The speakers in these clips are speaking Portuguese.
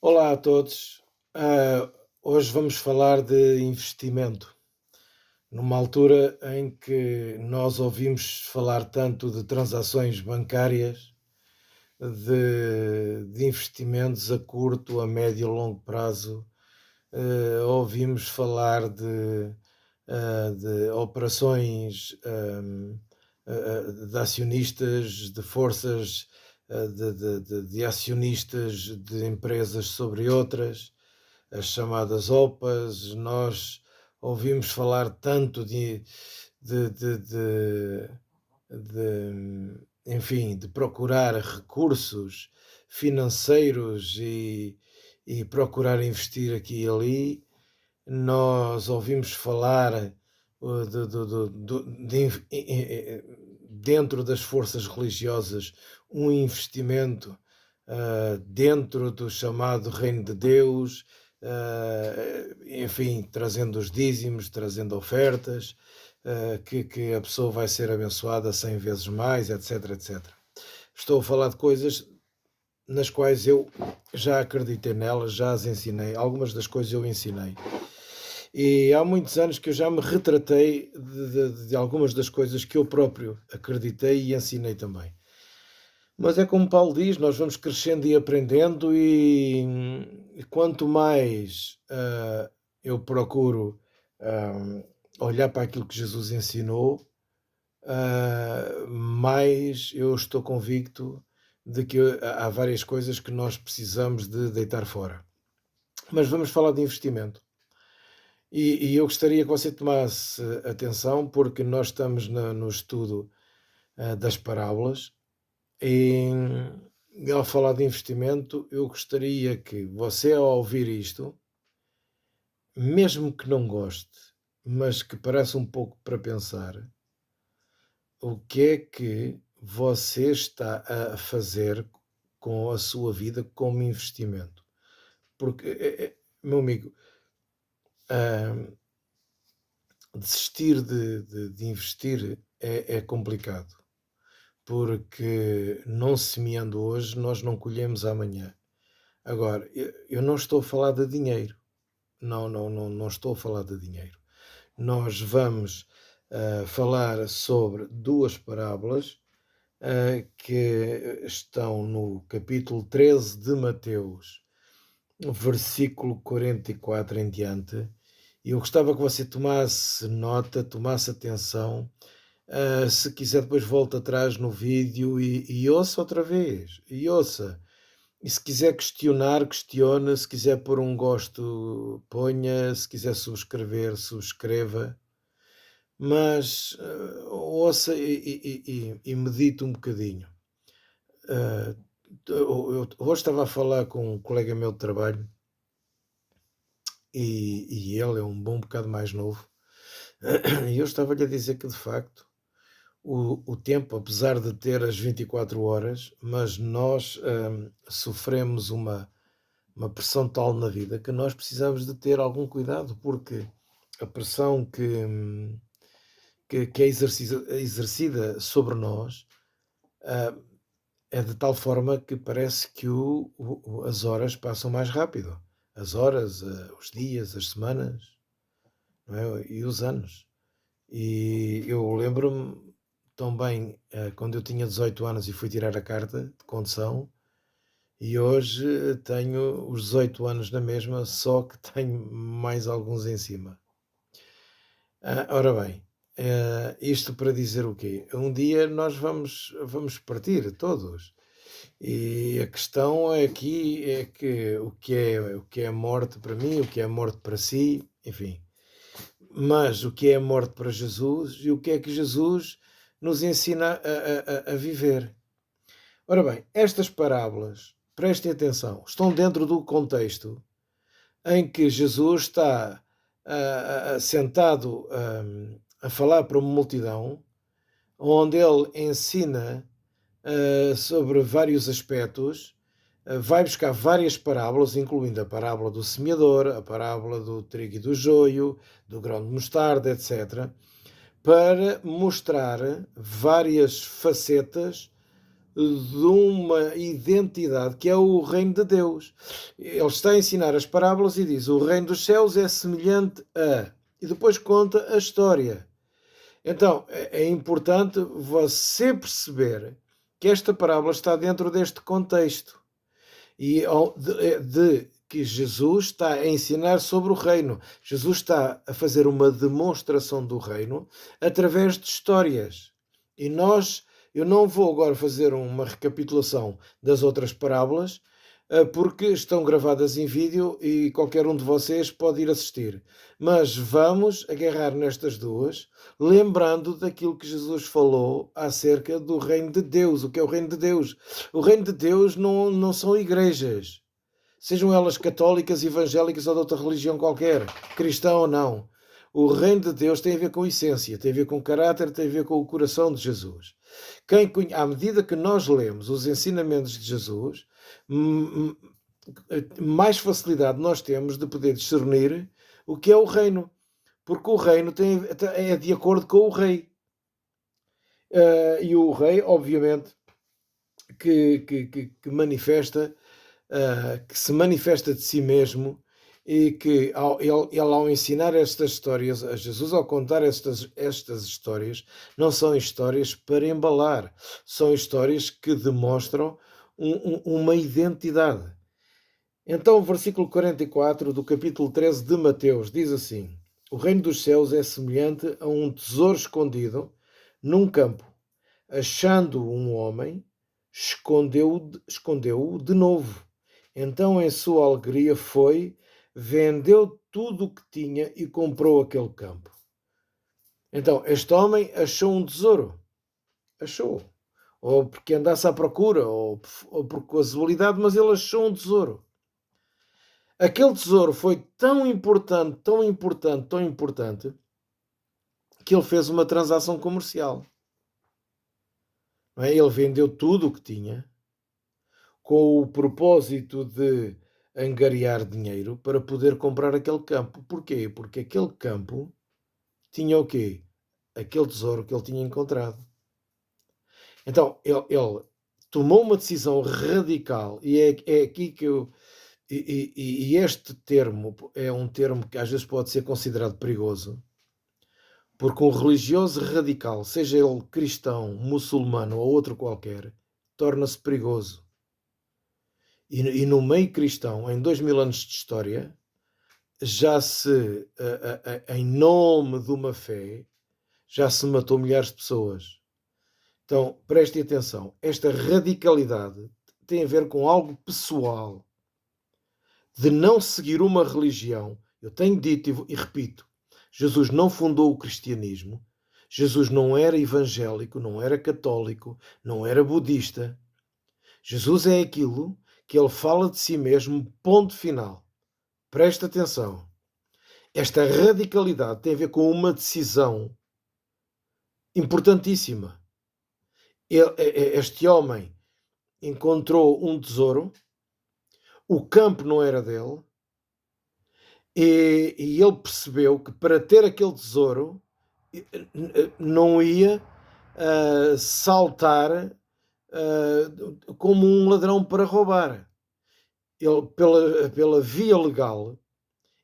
Olá a todos. Hoje vamos falar de investimento, numa altura em que nós ouvimos falar tanto de transações bancárias, de investimentos a curto, a médio e longo prazo. Ouvimos falar de operações, de acionistas, de forças, de acionistas de empresas sobre outras, as chamadas OPAs. Nós ouvimos falar tanto de, de, de, enfim, de procurar recursos financeiros e procurar investir aqui e ali. Nós ouvimos falar dentro das forças religiosas um investimento dentro do chamado Reino de Deus, enfim, trazendo os dízimos, trazendo ofertas, que a pessoa vai ser abençoada 100 vezes mais, etc, etc. Estou a falar de coisas nas quais eu já acreditei nelas, já as ensinei, algumas das coisas eu ensinei. E há muitos anos que eu já me retratei de algumas das coisas que eu próprio acreditei e ensinei também. Mas é como Paulo diz, nós vamos crescendo e aprendendo, e quanto mais eu procuro olhar para aquilo que Jesus ensinou, mais eu estou convicto de que há várias coisas que nós precisamos de deitar fora. Mas vamos falar de investimento. E eu gostaria que você tomasse atenção, porque nós estamos no estudo das parábolas, e ao falar de investimento, eu gostaria que você, ao ouvir isto, mesmo que não goste, mas que parece um pouco para pensar, o que é que você está a fazer com a sua vida como investimento? Porque, meu amigo, ah, desistir de investir é complicado, porque não semeando hoje, nós não colhemos amanhã. Agora, eu não estou a falar de dinheiro. Não, não, não, não estou a falar de dinheiro. Nós vamos falar sobre duas parábolas que estão no capítulo 13 de Mateus, versículo 44 em diante. E eu gostava que você tomasse nota, tomasse atenção. Se quiser, depois volta atrás no vídeo e ouça outra vez. E ouça. E se quiser questionar, questione. Se quiser pôr um gosto, ponha. Se quiser subscrever, subscreva. Mas ouça e medite um bocadinho. Hoje estava a falar com um colega meu de trabalho, e ele é um bom bocado mais novo. E eu estava-lhe a dizer que, de facto, o tempo, apesar de ter as 24 horas, mas nós sofremos uma pressão tal na vida que nós precisamos de ter algum cuidado, porque a pressão que é exercida sobre nós ah, é de tal forma que parece que as horas passam mais rápido. As horas, os dias, as semanas, não é? E os anos. E eu lembro-me tão bem, quando eu tinha 18 anos e fui tirar a carta de condução, e hoje tenho os 18 anos na mesma, só que tenho mais alguns em cima. Ora bem, isto para dizer o quê? Um dia nós vamos partir todos. E a questão aqui é que o que é a morte para mim, o que é a morte para si, enfim. Mas o que é a morte para Jesus e o que é que Jesus nos ensina a viver. Ora bem, estas parábolas, prestem atenção, estão dentro do contexto em que Jesus está sentado a falar para uma multidão, onde ele ensina sobre vários aspectos, vai buscar várias parábolas, incluindo a parábola do semeador, a parábola do trigo e do joio, do grão de mostarda, etc., para mostrar várias facetas de uma identidade que é o reino de Deus. Ele está a ensinar as parábolas e diz: o reino dos céus é semelhante a. E depois conta a história. Então, é importante você perceber que esta parábola está dentro deste contexto e de que Jesus está a ensinar sobre o reino. Jesus está a fazer uma demonstração do reino através de histórias. E eu não vou agora fazer uma recapitulação das outras parábolas, porque estão gravadas em vídeo e qualquer um de vocês pode ir assistir. Mas vamos agarrar nestas duas, lembrando daquilo que Jesus falou acerca do reino de Deus. O que é o reino de Deus? O reino de Deus não são igrejas, sejam elas católicas, evangélicas ou de outra religião qualquer, cristã ou não. O reino de Deus tem a ver com essência, tem a ver com caráter, tem a ver com o coração de Jesus. À medida que nós lemos os ensinamentos de Jesus, mais facilidade nós temos de poder discernir o que é o reino, porque o reino é de acordo com o rei. E o rei, obviamente, que manifesta, que se manifesta de si mesmo, e que ele ao ensinar estas histórias, a Jesus ao contar estas histórias, não são histórias para embalar, são histórias que demonstram uma identidade. Então o versículo 44 do capítulo 13 de Mateus diz assim: o reino dos céus é semelhante a um tesouro escondido num campo. Achando um homem, escondeu-o de novo. Então, em sua alegria, vendeu tudo o que tinha e comprou aquele campo. Então, este homem achou um tesouro. Achou. Ou porque andasse à procura, ou por casualidade, mas ele achou um tesouro. Aquele tesouro foi tão importante, tão importante, tão importante, que ele fez uma transação comercial. Não é? Ele vendeu tudo o que tinha, com o propósito de angariar dinheiro para poder comprar aquele campo. Porquê? Porque aquele campo tinha o quê? Aquele tesouro que ele tinha encontrado. Então, ele tomou uma decisão radical, e é aqui que eu... E este termo é um termo que às vezes pode ser considerado perigoso, porque um religioso radical, seja ele cristão, muçulmano ou outro qualquer, torna-se perigoso. E no meio cristão, em 2000 anos de história, já se, em nome de uma fé, já se matou milhares de pessoas. Então, prestem atenção, esta radicalidade tem a ver com algo pessoal, de não seguir uma religião. Eu tenho dito e repito, Jesus não fundou o cristianismo, Jesus não era evangélico, não era católico, não era budista. Jesus é aquilo que ele fala de si mesmo, ponto final. Presta atenção. Esta radicalidade tem a ver com uma decisão importantíssima. Este homem encontrou um tesouro, o campo não era dele, e ele percebeu que para ter aquele tesouro não ia saltar como um ladrão para roubar. Ele, pela via legal,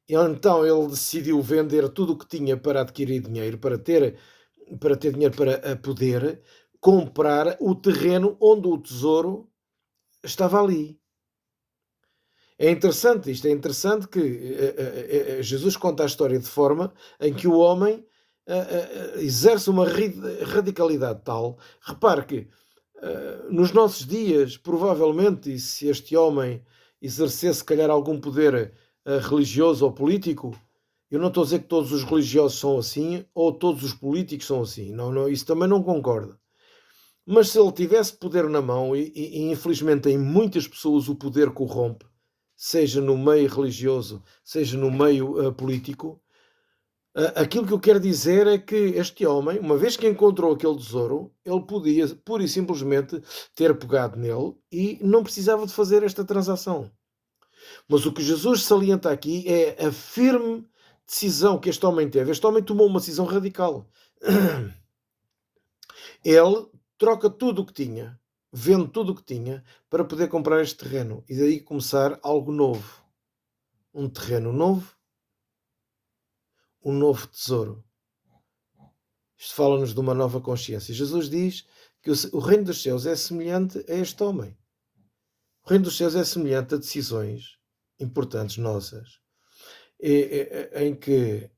então ele decidiu vender tudo o que tinha para adquirir dinheiro, para ter dinheiro para poder comprar o terreno onde o tesouro estava ali. É interessante que Jesus conta a história de forma em que o homem exerce uma radicalidade tal. Repare que nos nossos dias, provavelmente, e se este homem exercesse, se calhar, algum poder religioso ou político, eu não estou a dizer que todos os religiosos são assim ou todos os políticos são assim. Não, isso também não concordo. Mas se ele tivesse poder na mão, e infelizmente em muitas pessoas o poder corrompe, seja no meio religioso, seja no meio político, aquilo que eu quero dizer é que este homem, uma vez que encontrou aquele tesouro, ele podia pura e simplesmente ter pegado nele e não precisava de fazer esta transação. Mas o que Jesus salienta aqui é a firme decisão que este homem teve. Este homem tomou uma decisão radical. Ele troca tudo o que tinha vende tudo o que tinha para poder comprar este terreno e daí começar algo novo. Um terreno novo, um novo tesouro. Isto fala-nos de uma nova consciência. Jesus diz que o reino dos céus é semelhante a este homem. O reino dos céus é semelhante a decisões importantes nossas, em que,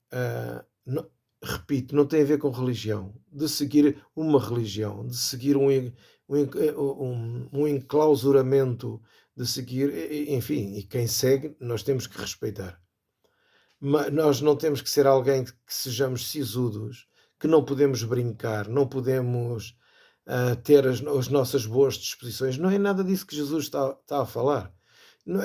repito, não tem a ver com religião, de seguir uma religião, de seguir um enclausuramento, de seguir, enfim, e quem segue nós temos que respeitar. Mas nós não temos que ser alguém que sejamos sisudos, que não podemos brincar, não podemos ter as nossas boas disposições. Não é nada disso que Jesus está a falar. Não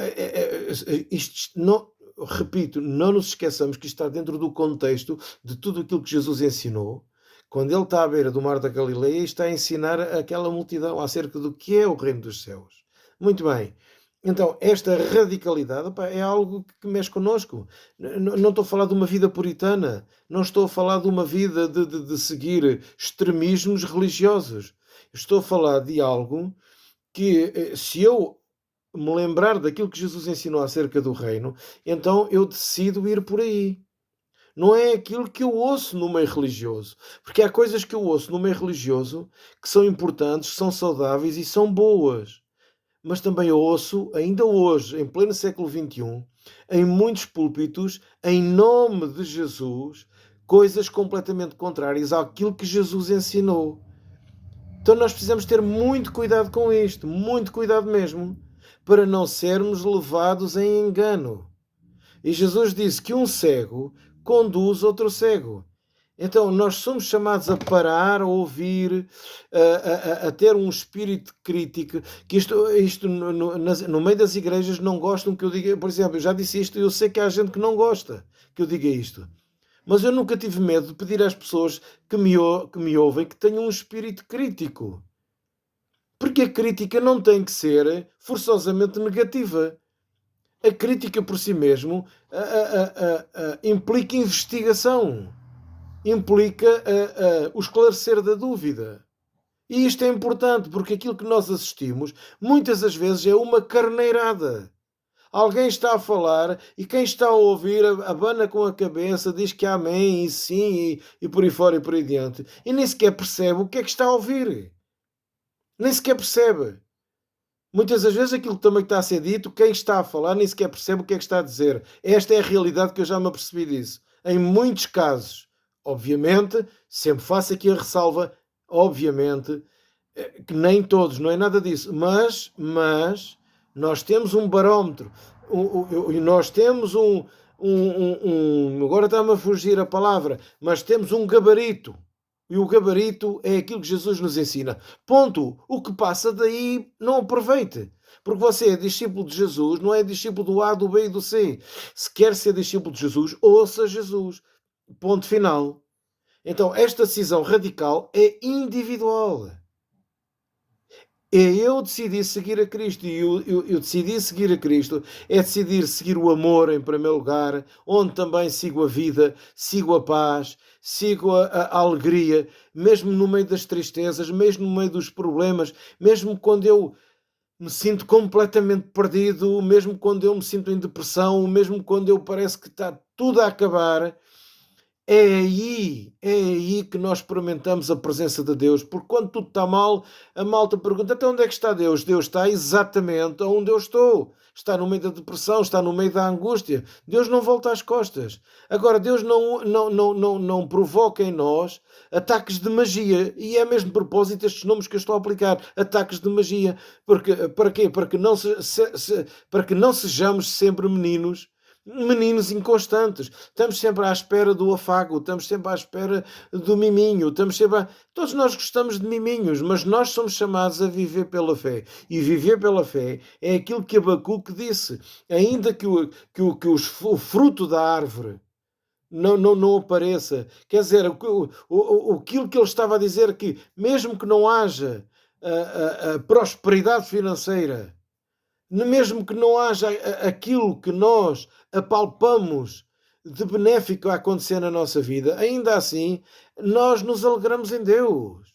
isto não, repito, não nos esqueçamos que isto está dentro do contexto de tudo aquilo que Jesus ensinou. Quando ele está à beira do mar da Galileia e está a ensinar aquela multidão acerca do que é o reino dos céus. Muito bem. Então, esta radicalidade, é algo que mexe connosco. Não estou a falar de uma vida puritana, não estou a falar de uma vida de seguir extremismos religiosos. Estou a falar de algo que, se eu me lembrar daquilo que Jesus ensinou acerca do reino, então eu decido ir por aí. Não é aquilo que eu ouço no meio religioso. Porque há coisas que eu ouço no meio religioso que são importantes, são saudáveis e são boas. Mas também eu ouço, ainda hoje, em pleno século XXI, em muitos púlpitos, em nome de Jesus, coisas completamente contrárias àquilo que Jesus ensinou. Então nós precisamos ter muito cuidado com isto, muito cuidado mesmo, para não sermos levados em engano. E Jesus disse que um cego conduz outro cego. Então, nós somos chamados a parar, a ouvir, a ter um espírito crítico, que isto no meio das igrejas não gostam que eu diga, por exemplo, eu já disse isto e eu sei que há gente que não gosta que eu diga isto. Mas eu nunca tive medo de pedir às pessoas que me ouvem que tenham um espírito crítico. Porque a crítica não tem que ser forçosamente negativa. A crítica por si mesmo implica investigação, implica o esclarecer da dúvida. E isto é importante porque aquilo que nós assistimos muitas das vezes é uma carneirada. Alguém está a falar e quem está a ouvir abana com a cabeça, diz que amém e sim e por aí fora e por aí diante. E nem sequer percebe o que é que está a ouvir. Nem sequer percebe. Muitas das vezes aquilo que também está a ser dito, quem está a falar nem sequer percebe o que é que está a dizer. Esta é a realidade que eu já me apercebi disso. Em muitos casos, obviamente, sempre faço aqui a ressalva, obviamente, que nem todos, não é nada disso, mas nós temos um barómetro, nós temos agora está-me a fugir a palavra, mas temos um gabarito. E o gabarito é aquilo que Jesus nos ensina. Ponto. O que passa daí não aproveite. Porque você é discípulo de Jesus, não é discípulo do A, do B e do C. Se quer ser discípulo de Jesus, ouça Jesus. Ponto final. Então, esta decisão radical é individual. É eu decidir seguir a Cristo. E eu decidi seguir a Cristo é decidir seguir o amor em primeiro lugar, onde também sigo a vida, sigo a paz, sigo a alegria, mesmo no meio das tristezas, mesmo no meio dos problemas, mesmo quando eu me sinto completamente perdido, mesmo quando eu me sinto em depressão, mesmo quando eu parece que está tudo a acabar. É aí que nós experimentamos a presença de Deus, porque quando tudo está mal, a malta pergunta, então onde é que está Deus? Deus está exatamente onde eu estou. Está no meio da depressão, está no meio da angústia. Deus não volta às costas. Agora, Deus não provoca em nós ataques de magia. E é mesmo de propósito estes nomes que eu estou a aplicar. Ataques de magia. Para quê? Para que não sejamos sempre meninos inconstantes. Estamos sempre à espera do afago, estamos sempre à espera do miminho, Todos nós gostamos de miminhos, mas nós somos chamados a viver pela fé. E viver pela fé é aquilo que Abacuque disse. Ainda que o fruto da árvore não apareça. Quer dizer, aquilo que ele estava a dizer, que mesmo que não haja a prosperidade financeira, mesmo que não haja aquilo que nós apalpamos de benéfico a acontecer na nossa vida, ainda assim nós nos alegramos em Deus.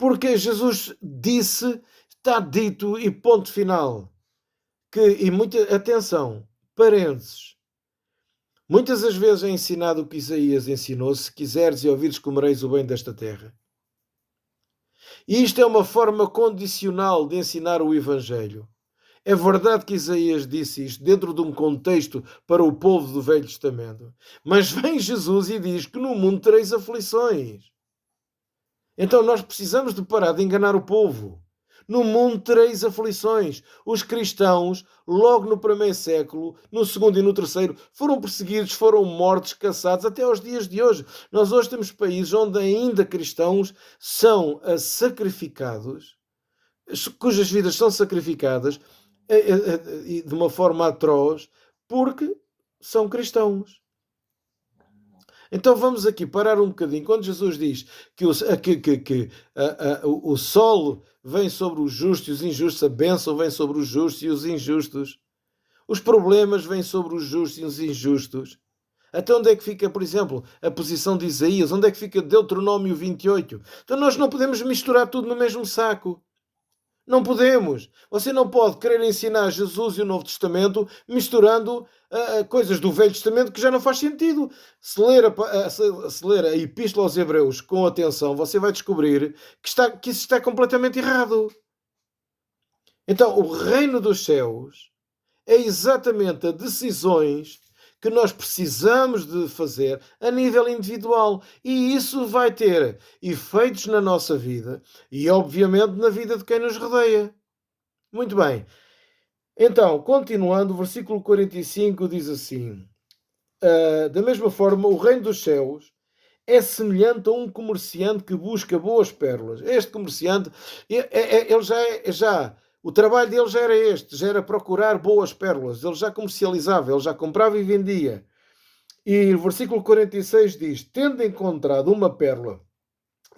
Porque Jesus disse, está dito e ponto final. E muita atenção, parênteses. Muitas das vezes é ensinado o que Isaías ensinou: se quiseres e ouvires, comereis o bem desta terra. E isto é uma forma condicional de ensinar o Evangelho. É verdade que Isaías disse isto dentro de um contexto para o povo do Velho Testamento. Mas vem Jesus e diz que no mundo tereis aflições. Então nós precisamos de parar de enganar o povo. No mundo tereis aflições. Os cristãos, logo no primeiro século, no segundo e no terceiro, foram perseguidos, foram mortos, caçados, até aos dias de hoje. Nós hoje temos países onde ainda cristãos são sacrificados, cujas vidas são sacrificadas de uma forma atroz, porque são cristãos. Então vamos aqui parar um bocadinho. Quando Jesus diz que o sol vem sobre os justos e os injustos, a bênção vem sobre os justos e os injustos, os problemas vêm sobre os justos e os injustos. Até onde é que fica, por exemplo, a posição de Isaías? Onde é que fica Deuteronômio 28? Então nós não podemos misturar tudo no mesmo saco. Não podemos. Você não pode querer ensinar Jesus e o Novo Testamento misturando coisas do Velho Testamento que já não faz sentido. Se ler a Epístola aos Hebreus com atenção, você vai descobrir que isso está completamente errado. Então, o reino dos céus é exatamente as decisões que nós precisamos de fazer a nível individual. E isso vai ter efeitos na nossa vida e, obviamente, na vida de quem nos rodeia. Muito bem. Então, continuando, o versículo 45 diz assim: da mesma forma, o reino dos céus é semelhante a um comerciante que busca boas pérolas. Este comerciante, ele o trabalho dele já era este, já era procurar boas pérolas. Ele já comercializava, ele já comprava e vendia. E o versículo 46 diz: tendo encontrado uma pérola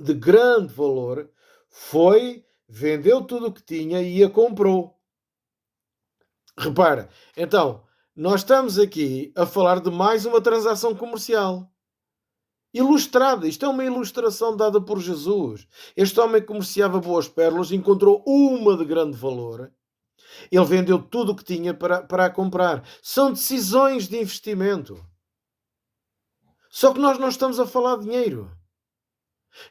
de grande valor, foi, vendeu tudo o que tinha e a comprou. Repara, então, nós estamos aqui a falar de mais uma transação comercial. Ilustrada. Isto é uma ilustração dada por Jesus. Este homem comerciava boas pérolas, encontrou uma de grande valor. Ele vendeu tudo o que tinha para a comprar. São decisões de investimento. Só que nós não estamos a falar de dinheiro.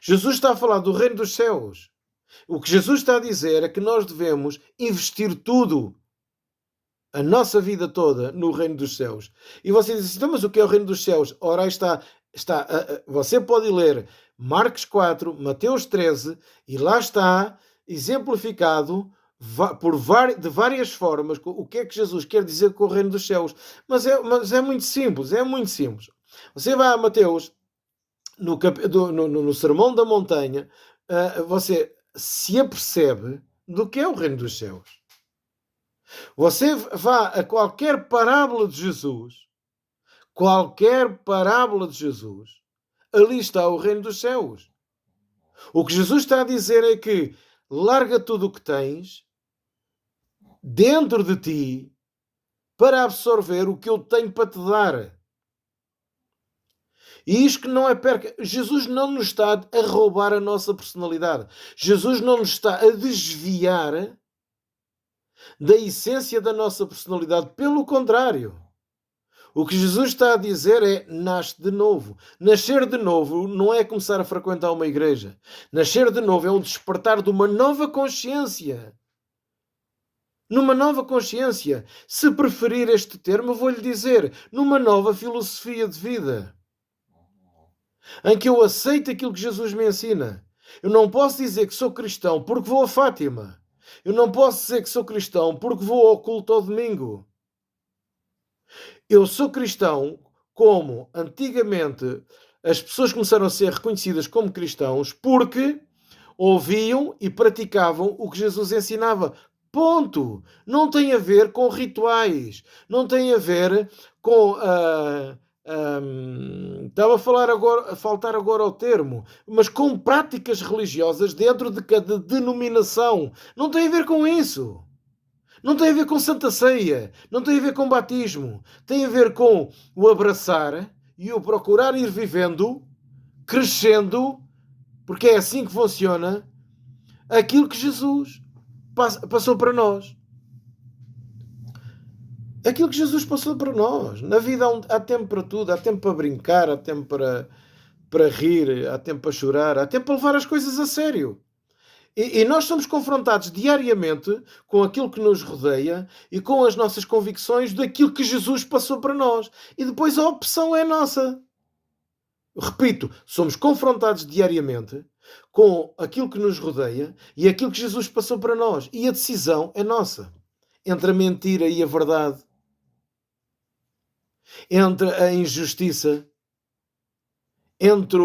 Jesus está a falar do reino dos céus. O que Jesus está a dizer é que nós devemos investir tudo, a nossa vida toda, no reino dos céus. E você diz: então, mas o que é o reino dos céus? Ora, aí está. Você pode ler Marcos 4, Mateus 13, e lá está exemplificado de várias formas o que é que Jesus quer dizer com o reino dos céus. Mas é muito simples, é muito simples. Você vai a Mateus, no Sermão da Montanha, você se apercebe do que é o reino dos céus. Você vá a qualquer parábola de Jesus, ali está o reino dos céus. O que Jesus está a dizer é que larga tudo o que tens dentro de ti para absorver o que eu tenho para te dar. E isto que não é perca. Jesus não nos está a roubar a nossa personalidade. Jesus não nos está a desviar da essência da nossa personalidade. Pelo contrário. O que Jesus está a dizer é: nasce de novo. Nascer de novo não é começar a frequentar uma igreja. Nascer de novo é um despertar de uma nova consciência. Numa nova consciência. Se preferir este termo, eu vou-lhe dizer: numa nova filosofia de vida. Em que eu aceito aquilo que Jesus me ensina. Eu não posso dizer que sou cristão porque vou a Fátima. Eu não posso dizer que sou cristão porque vou ao culto ao domingo. Eu sou cristão como antigamente as pessoas começaram a ser reconhecidas como cristãos porque ouviam e praticavam o que Jesus ensinava. Ponto. Não tem a ver com rituais. Não tem a ver com... estava a faltar agora o termo, mas com práticas religiosas dentro de cada denominação. Não tem a ver com isso. Não tem a ver com Santa Ceia, não tem a ver com batismo, tem a ver com o abraçar e o procurar ir vivendo, crescendo, porque é assim que funciona, aquilo que Jesus passou para nós. Aquilo que Jesus passou para nós. Na vida há tempo para tudo. Há tempo para brincar, há tempo para rir, há tempo para chorar, há tempo para levar as coisas a sério. E nós somos confrontados diariamente com aquilo que nos rodeia e com as nossas convicções daquilo que Jesus passou para nós. E depois a opção é nossa. Repito, somos confrontados diariamente com aquilo que nos rodeia e aquilo que Jesus passou para nós. E a decisão é nossa. Entre a mentira e a verdade. Entre a injustiça. Entre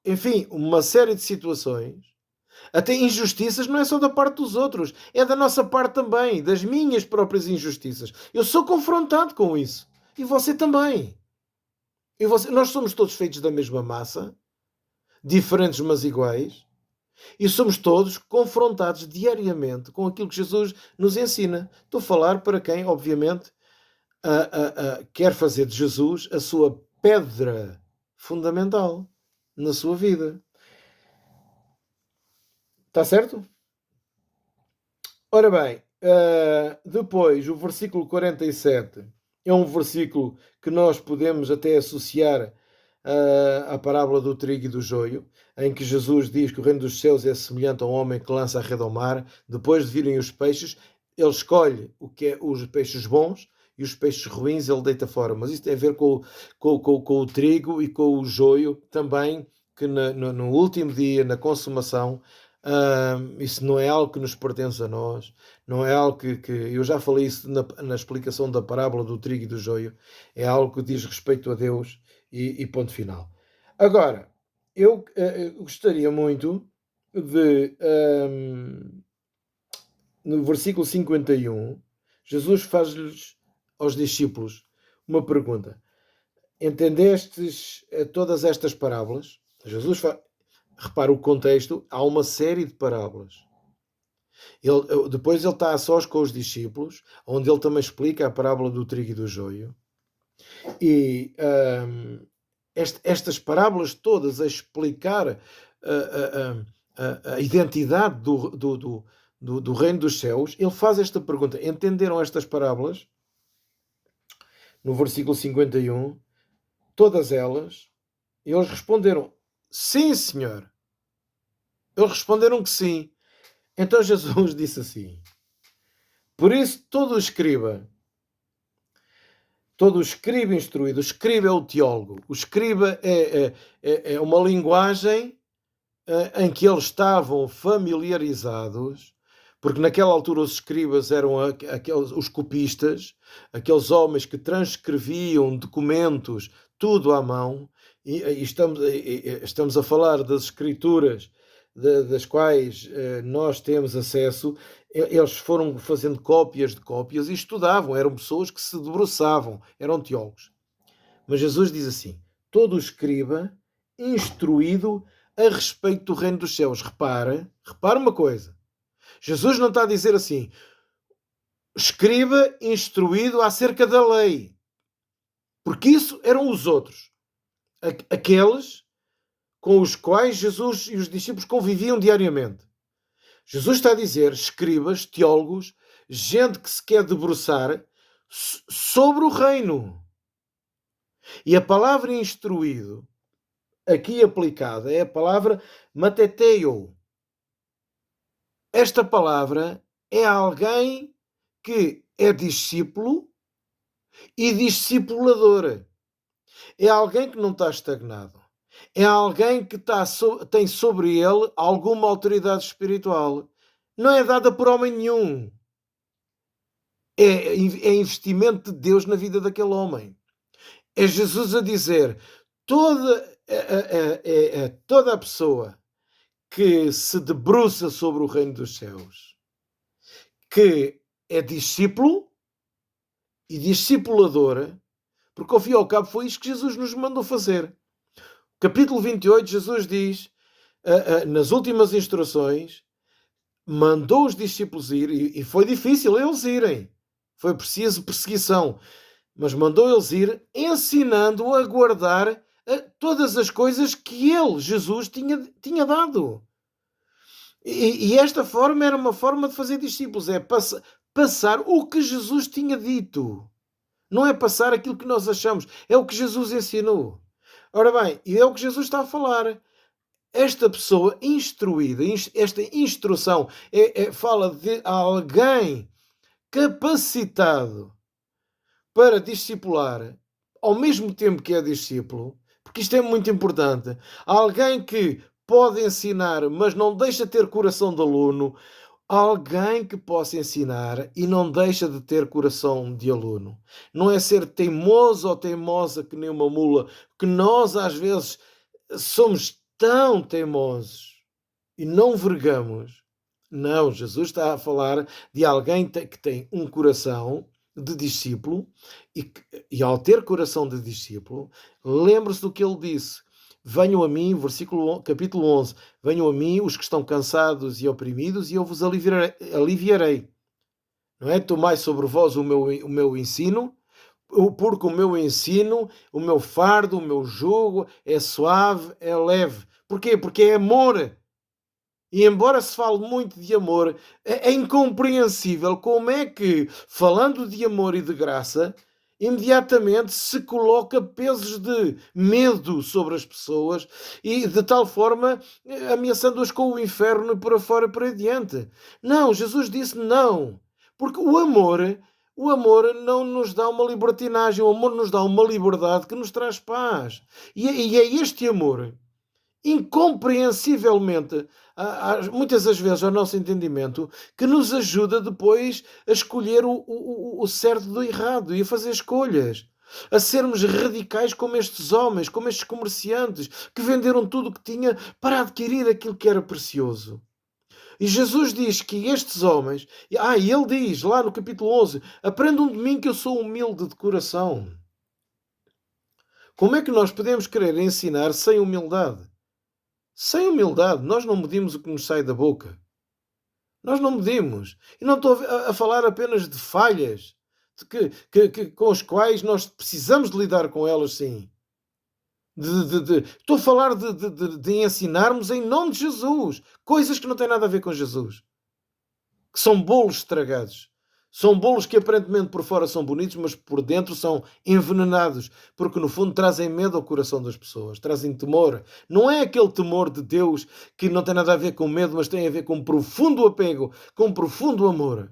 enfim, uma série de situações. Até injustiças não é só da parte dos outros. É da nossa parte também. Das minhas próprias injustiças. Eu sou confrontado com isso. E você também. Nós somos todos feitos da mesma massa. Diferentes mas iguais. E somos todos confrontados diariamente com aquilo que Jesus nos ensina. Estou a falar para quem, obviamente, quer fazer de Jesus a sua pedra fundamental na sua vida. Está certo? Ora bem, depois o versículo 47 é um versículo que nós podemos até associar à parábola do trigo e do joio, em que Jesus diz que o reino dos céus é semelhante a um homem que lança a rede ao mar, depois de virem os peixes, ele escolhe o que é os peixes bons e os peixes ruins ele deita fora. Mas isso tem a ver com o trigo e com o joio também, que no último dia, na consumação, isso não é algo que nos pertence a nós, não é algo que eu já falei isso na explicação da parábola do trigo e do joio, é algo que diz respeito a Deus e ponto final. Agora, eu gostaria muito de, no versículo 51, Jesus faz-lhes aos discípulos uma pergunta. Entendestes todas estas parábolas? Jesus repara o contexto, há uma série de parábolas. Depois ele está a sós com os discípulos, onde ele também explica a parábola do trigo e do joio. E estas parábolas todas a explicar a identidade do reino dos céus, ele faz esta pergunta. Entenderam estas parábolas? No versículo 51, todas elas, e eles responderam, sim, Senhor. Eles responderam que sim. Então Jesus disse assim, por isso todo escriba instruído, o escriba é o teólogo, o escriba é uma linguagem em que eles estavam familiarizados, porque naquela altura os escribas eram os copistas, aqueles homens que transcreviam documentos, tudo à mão, e estamos a falar das escrituras das quais nós temos acesso. Eles foram fazendo cópias de cópias e estudavam, eram pessoas que se debruçavam, eram teólogos. Mas Jesus diz assim, todo escriba instruído a respeito do reino dos céus. Repara uma coisa. Jesus não está a dizer assim, escriba instruído acerca da lei. Porque isso eram os outros. Aqueles com os quais Jesus e os discípulos conviviam diariamente. Jesus está a dizer escribas, teólogos, gente que se quer debruçar sobre o reino. E a palavra instruído, aqui aplicada, é a palavra mateteo. Esta palavra é alguém que é discípulo e discipulador. É alguém que não está estagnado. É alguém que tem sobre ele alguma autoridade espiritual. Não é dada por homem nenhum. É investimento de Deus na vida daquele homem. É Jesus a dizer, toda a pessoa que se debruça sobre o reino dos céus, que é discípulo e discipuladora, porque ao fim e ao cabo foi isso que Jesus nos mandou fazer. Capítulo 28, Jesus diz, nas últimas instruções, mandou os discípulos ir, e foi difícil eles irem. Foi preciso perseguição. Mas mandou eles ir, ensinando a guardar todas as coisas que ele, Jesus, tinha dado. E esta forma era uma forma de fazer discípulos, é passar o que Jesus tinha dito. Não é passar aquilo que nós achamos, é o que Jesus ensinou. Ora bem, e é o que Jesus está a falar. Esta pessoa instruída, esta instrução, fala de alguém capacitado para discipular, ao mesmo tempo que é discípulo, porque isto é muito importante. Alguém que pode ensinar, mas não deixa de ter coração de aluno. Alguém que possa ensinar e não deixa de ter coração de aluno. Não é ser teimoso ou teimosa que nem uma mula, que nós às vezes somos tão teimosos e não vergamos. Não, Jesus está a falar de alguém que tem um coração de discípulo e ao ter coração de discípulo, lembre-se do que ele disse. Venham a mim, capítulo 11, venham a mim os que estão cansados e oprimidos e eu vos aliviarei. Não é? Tomai sobre vós o meu ensino, porque o meu ensino, o meu fardo, o meu jugo é suave, é leve. Porquê? Porque é amor. E embora se fale muito de amor, é incompreensível como é que, falando de amor e de graça, imediatamente se coloca pesos de medo sobre as pessoas e de tal forma ameaçando-as com o inferno e por fora e por adiante. Não, Jesus disse não. Porque o amor não nos dá uma libertinagem, o amor nos dá uma liberdade que nos traz paz. E é este amor incompreensivelmente, muitas das vezes ao nosso entendimento, que nos ajuda depois a escolher o certo do errado e a fazer escolhas. A sermos radicais como estes homens, como estes comerciantes, que venderam tudo o que tinha para adquirir aquilo que era precioso. E Jesus diz que estes homens, e ele diz lá no capítulo 11, aprendam de mim que eu sou humilde de coração. Como é que nós podemos querer ensinar sem humildade? Sem humildade, nós não medimos o que nos sai da boca. Nós não medimos. E não estou a falar apenas de falhas com as quais nós precisamos de lidar com elas, sim. Estou a falar de ensinarmos em nome de Jesus coisas que não têm nada a ver com Jesus, que são bolos estragados. São bolos que aparentemente por fora são bonitos, mas por dentro são envenenados, porque no fundo trazem medo ao coração das pessoas, trazem temor. Não é aquele temor de Deus que não tem nada a ver com medo, mas tem a ver com um profundo apego, com um profundo amor.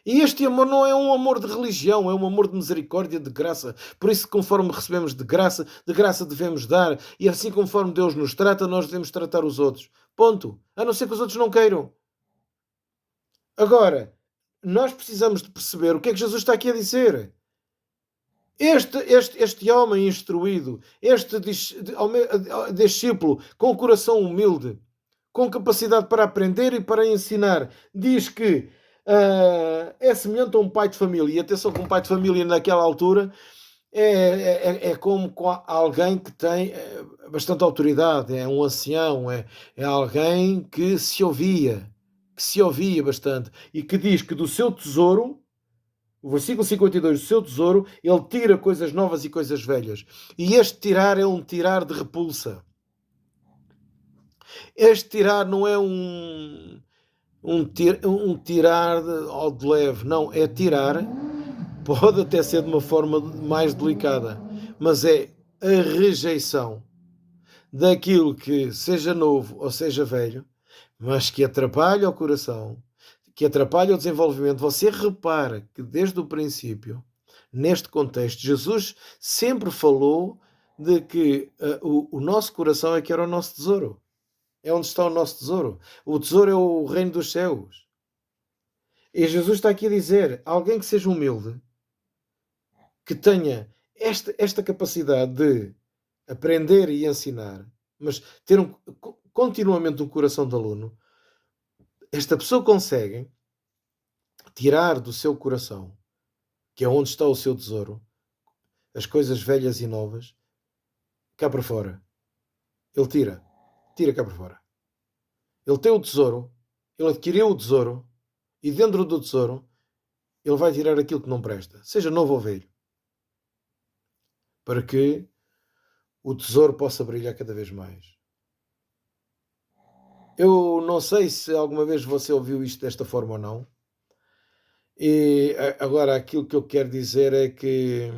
E este amor não é um amor de religião, é um amor de misericórdia, de graça. Por isso, conforme recebemos de graça devemos dar. E assim conforme Deus nos trata, nós devemos tratar os outros. Ponto. A não ser que os outros não queiram. Agora, nós precisamos de perceber o que é que Jesus está aqui a dizer. Este homem instruído, este discípulo com o coração humilde, com capacidade para aprender e para ensinar, diz que é semelhante a um pai de família. E atenção que um pai de família naquela altura é como alguém que tem bastante autoridade, é um ancião, é alguém que se ouvia bastante e que diz que do seu tesouro, o versículo 52, do seu tesouro, ele tira coisas novas e coisas velhas. E este tirar é um tirar de repulsa. Este tirar não é um tirar de leve, não, é tirar, pode até ser de uma forma mais delicada, mas é a rejeição daquilo que seja novo ou seja velho, mas que atrapalha o coração, que atrapalha o desenvolvimento. Você repara que desde o princípio, neste contexto, Jesus sempre falou de que o nosso coração é que era o nosso tesouro. É onde está o nosso tesouro. O tesouro é o reino dos céus. E Jesus está aqui a dizer, alguém que seja humilde, que tenha esta capacidade de aprender e ensinar, mas ter continuamente um coração de aluno, esta pessoa consegue tirar do seu coração, que é onde está o seu tesouro, as coisas velhas e novas, cá para fora. Ele tira cá para fora. Ele tem o tesouro, ele adquiriu o tesouro, e dentro do tesouro, ele vai tirar aquilo que não presta, seja novo ou velho, para que o tesouro possa brilhar cada vez mais. Eu não sei se alguma vez você ouviu isto desta forma ou não. E agora aquilo que eu quero dizer é que,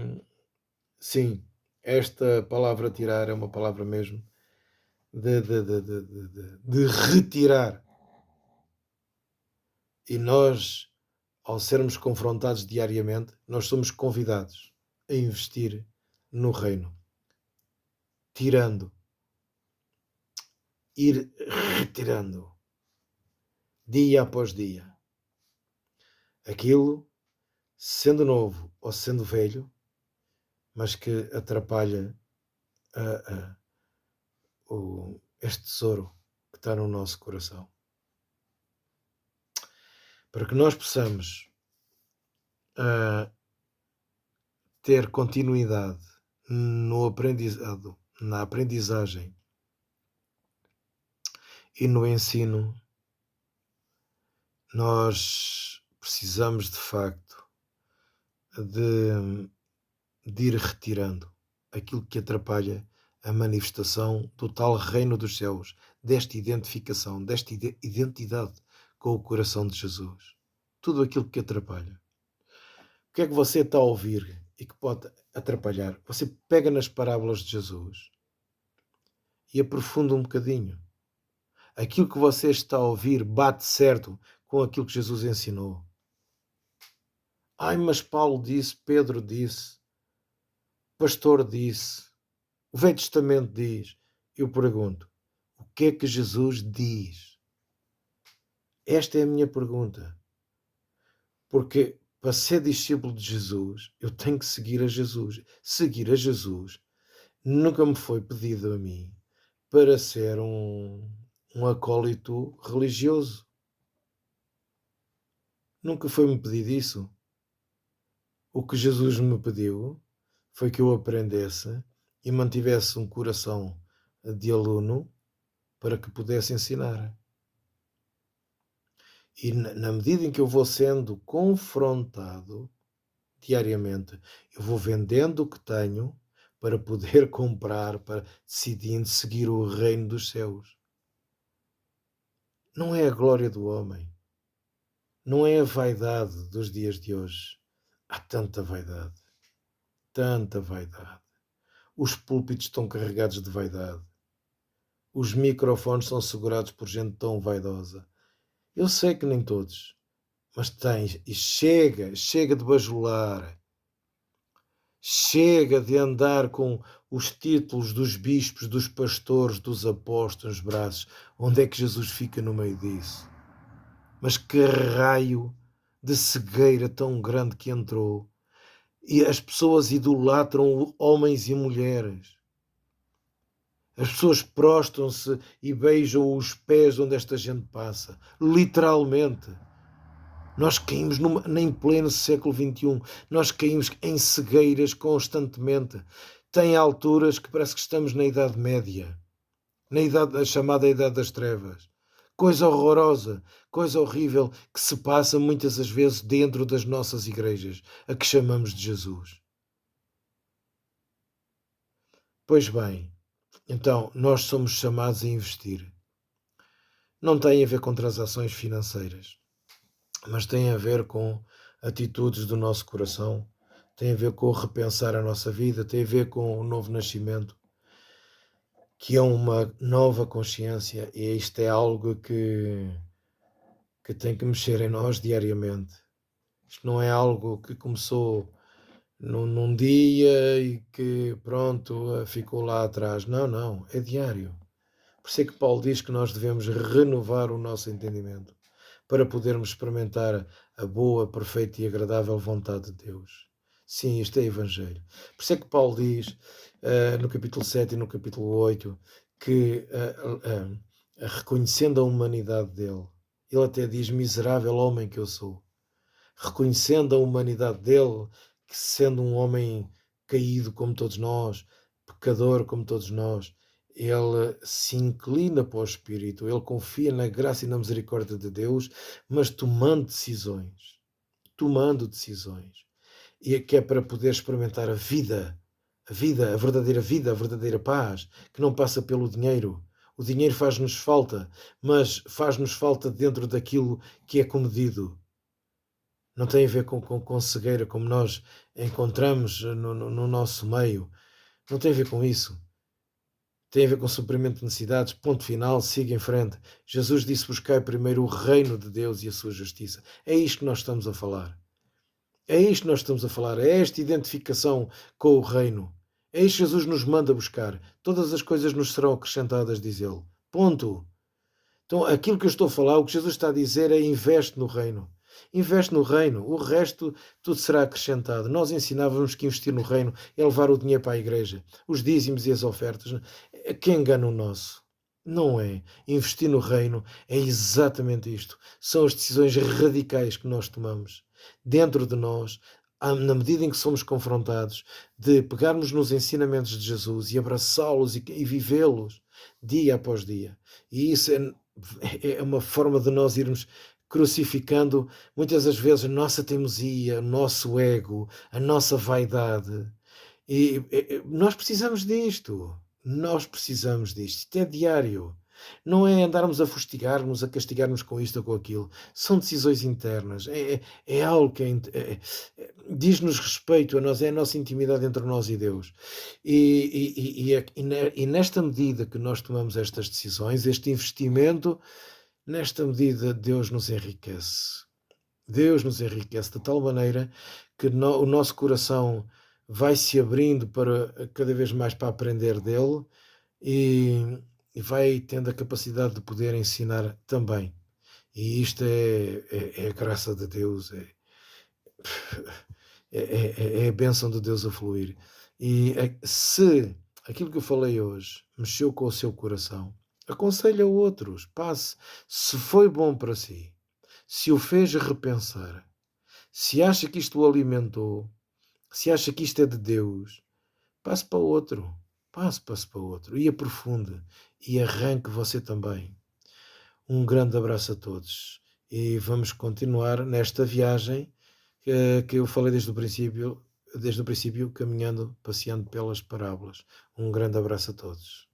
sim, esta palavra tirar é uma palavra mesmo de retirar. E nós, ao sermos confrontados diariamente, nós somos convidados a investir no reino, tirando, ir retirando, dia após dia. Aquilo, sendo novo ou sendo velho, mas que atrapalha a, a, este tesouro que está no nosso coração. Para que nós possamos ter continuidade no aprendizado, na aprendizagem e no ensino, nós precisamos de facto de ir retirando aquilo que atrapalha a manifestação do tal reino dos céus, desta identificação, desta identidade com o coração de Jesus. Tudo aquilo que atrapalha. O que é que você está a ouvir e que pode atrapalhar? Você pega nas parábolas de Jesus e aprofunda um bocadinho. Aquilo que você está a ouvir bate certo com aquilo que Jesus ensinou. Ai, mas Paulo disse, Pedro disse, o pastor disse, o Velho Testamento diz. Eu pergunto, o que é que Jesus diz? Esta é a minha pergunta. Porque para ser discípulo de Jesus, eu tenho que seguir a Jesus. Seguir a Jesus nunca me foi pedido a mim para ser um acólito religioso. Nunca foi-me pedido isso. O que Jesus me pediu foi que eu aprendesse e mantivesse um coração de aluno para que pudesse ensinar. E na medida em que eu vou sendo confrontado diariamente, eu vou vendendo o que tenho para poder comprar, para decidindo seguir o reino dos céus. Não é a glória do homem, não é a vaidade dos dias de hoje. Há tanta vaidade, tanta vaidade. Os púlpitos estão carregados de vaidade. Os microfones são segurados por gente tão vaidosa. Eu sei que nem todos, mas tens, e chega de bajular, chega de andar com os títulos dos bispos, dos pastores, dos apóstolos nos braços. Onde é que Jesus fica no meio disso? Mas que raio de cegueira tão grande que entrou. E as pessoas idolatram homens e mulheres. As pessoas prostram-se e beijam os pés onde esta gente passa. Literalmente. Nós caímos em pleno século XXI. Nós caímos em cegueiras constantemente. Tem alturas que parece que estamos na Idade Média. A chamada Idade das Trevas. Coisa horrorosa, coisa horrível que se passa muitas das vezes dentro das nossas igrejas, a que chamamos de Jesus. Pois bem, então nós somos chamados a investir. Não tem a ver com transações financeiras, mas tem a ver com atitudes do nosso coração, tem a ver com repensar a nossa vida, tem a ver com o novo nascimento, que é uma nova consciência, e isto é algo que tem que mexer em nós diariamente. Isto não é algo que começou num dia e que pronto, ficou lá atrás. Não, não, é diário. Por isso é que Paulo diz que nós devemos renovar o nosso entendimento para podermos experimentar a boa, perfeita e agradável vontade de Deus. Sim, isto é Evangelho. Por isso é que Paulo diz no capítulo 7 e no capítulo 8 que reconhecendo a humanidade dele, ele até diz: miserável homem que eu sou. Reconhecendo a humanidade dele, que sendo um homem caído como todos nós, pecador como todos nós, ele se inclina para o Espírito, ele confia na graça e na misericórdia de Deus, mas tomando decisões, e que é para poder experimentar a verdadeira paz, que não passa pelo dinheiro. O dinheiro faz-nos falta, mas faz-nos falta dentro daquilo que é comedido. Não tem a ver com cegueira, como nós encontramos no nosso meio. Não tem a ver com isso. Tem a ver com suprimento de necessidades, ponto final, siga em frente. Jesus disse: buscai primeiro o reino de Deus e a sua justiça. É isto que nós estamos a falar. É isto que nós estamos a falar. É esta identificação com o reino. É isto que Jesus nos manda buscar. Todas as coisas nos serão acrescentadas, diz ele. Ponto. Então, aquilo que eu estou a falar, o que Jesus está a dizer é: investe no reino. Investe no reino. O resto, tudo será acrescentado. Nós ensinávamos que investir no reino é levar o dinheiro para a igreja. Os dízimos e as ofertas. Que engano nosso. Não é. Investir no reino é exatamente isto. São as decisões radicais que nós tomamos dentro de nós, na medida em que somos confrontados, de pegarmos nos ensinamentos de Jesus e abraçá-los e vivê-los dia após dia. E isso é uma forma de nós irmos crucificando muitas das vezes a nossa teimosia, o nosso ego, a nossa vaidade. E nós precisamos disto. Nós precisamos disto. Isto é diário. Não é andarmos a fustigar-nos, a castigar-nos com isto ou com aquilo. São decisões internas. É algo que diz-nos respeito a nós, é a nossa intimidade entre nós e Deus. E nesta medida que nós tomamos estas decisões, este investimento, nesta medida Deus nos enriquece. Deus nos enriquece de tal maneira que o nosso coração vai se abrindo para cada vez mais para aprender dele e vai tendo a capacidade de poder ensinar também. E isto é a graça de Deus, é a bênção de Deus a fluir. E se aquilo que eu falei hoje mexeu com o seu coração, aconselha outros, passe. Se foi bom para si, se o fez repensar, se acha que isto o alimentou, se acha que isto é de Deus, passe para outro. Passe para outro. E aprofunde. E arranque você também. Um grande abraço a todos. E vamos continuar nesta viagem que eu falei desde o princípio, caminhando, passeando pelas parábolas. Um grande abraço a todos.